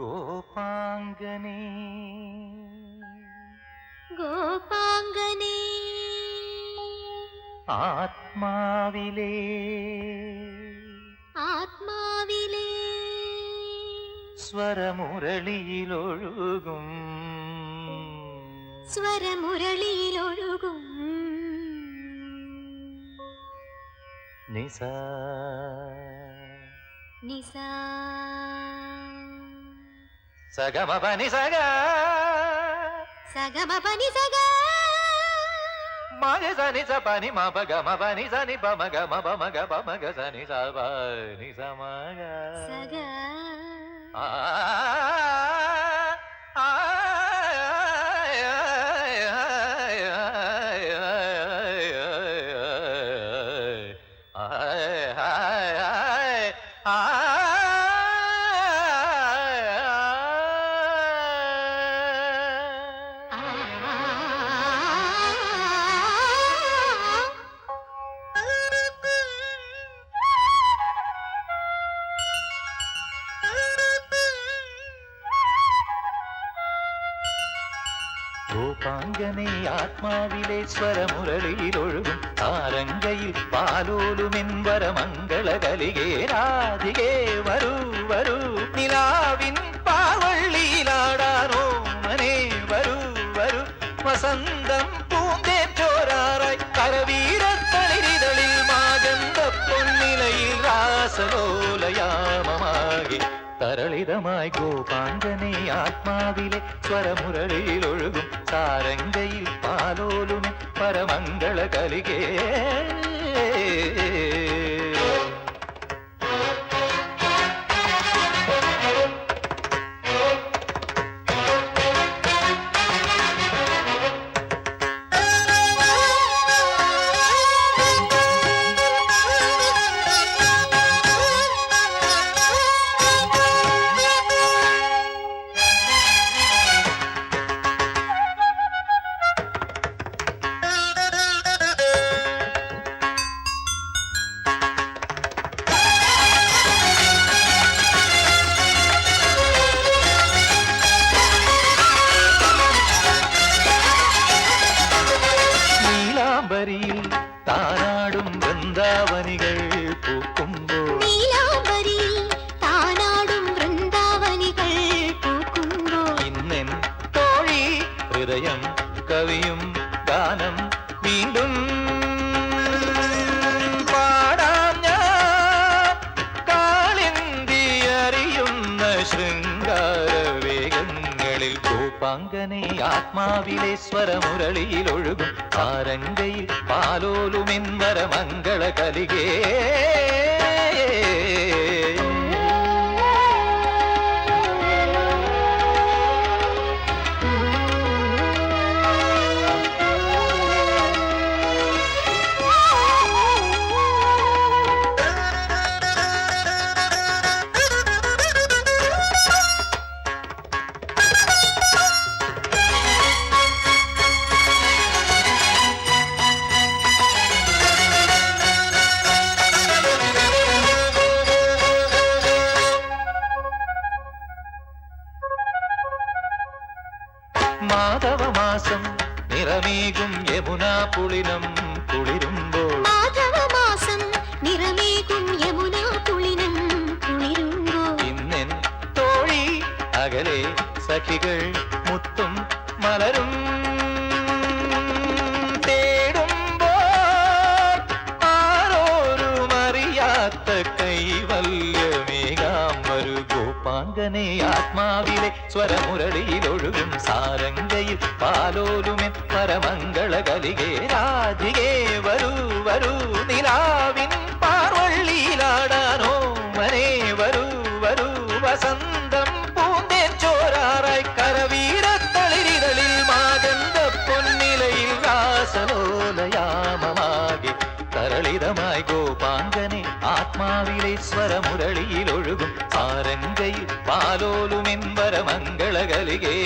ഗോപാംഗനേ ഗോപാംഗനേ ആത്മാവിലേ ആത്മാവിലേ സ്വരമുരളിയിലൊഴുകും സ്വരമുരളിയിലൊഴുകും നിസ നിസ സഗമപനി സഗ സഗമപനി സഗ മഗ സനി സ പനി മപ ഗമ പനി സനി പമ ഗമ പമ ഗ പമ ഗ സനി സ പനി സ മഗ സഗ ആ ഗോപാംഗനേ ആത്മാവിലെ സ്വരമുരളിയിലൊഴുകും താരങ്കയിൽ പാലോലുമെൻവരമംഗളകലികേ രാധികേ വരൂ വരൂ നിലാവിൻ പാവള്ളിയിലാടാനോ മനേ വരൂ വരൂ വസന്തം പൂന്തേറ്റോരാറായി കരവീരത്തളിരിതളിൽ മാഗന്ധ പൊന്നിലയിൽ രാസലോലയാമമാകി തരളിതമായി ഗോപാംഗനേ ആത്മാവിലെ സ്വരമുരളിയിലൊഴുകും സാരംഗയിൽ പാലോലുമെ പരമംഗള കലികേ താനാടും വൃന്ദാവനികൾ പൂക്കുമ്പോൾ നീലാംബരിയിൽ താനാടും വൃന്ദാവനികൾ പൂക്കുമ്പോൾ ഇന്നെൻ തോഴി ഹൃദയം കവിയും ഗാനം വീണ്ടും പാടാം ഞാൻ കാളിന്തി അറിയുന്ന ശൃംഗാരവേഗങ്ങളിൽ ഗോപാംഗനേ ആത്മാവിലെ സ്വരമുരളിയിലൊഴുകും സാരംഗയിൽ പാലോലുമെൻവരമംഗള കലികേ മാധവമാസം നിറമേകും യമുനാ പുളിനം കുളിരുമ്പോൾ മാധവമാസം നിറമേകും യമുനാ പുളിനം കുളിരുമ്പോൾ ഇന്നെൻ തോഴി അകലെ സഖികൾ മുത്തും മലരും തേടുമ്പോൾ ആരോരും അറിയാത്ത കൈവല്യമേകാം വരൂ ഗോപാംഗനേ ആത്മാവിലെ സ്വരമുരളിയിലൊഴുകും സാരംഗയിൽ പാലോലുമെൻ പരമംഗള കലികേ രാധികേ വരൂ വരൂ നിലാവിൻ പാർവള്ളിയിലാടാനോ മനേ വരൂ വരൂ വസന്തം പൂന്തേച്ചോരാറായി കരവീരത്തളിരിതളിൽ മാഗന്ധ പൊന്നിലയിൽ രാസലോലയാമമാകി തരളിതമായി ഗോപാംഗനേ ആത്മാവിലെ സ്വരമുരളിയിലൊഴുകും സാരംഗയിൽ പാലോലുമെൻവരമംഗള കലികേ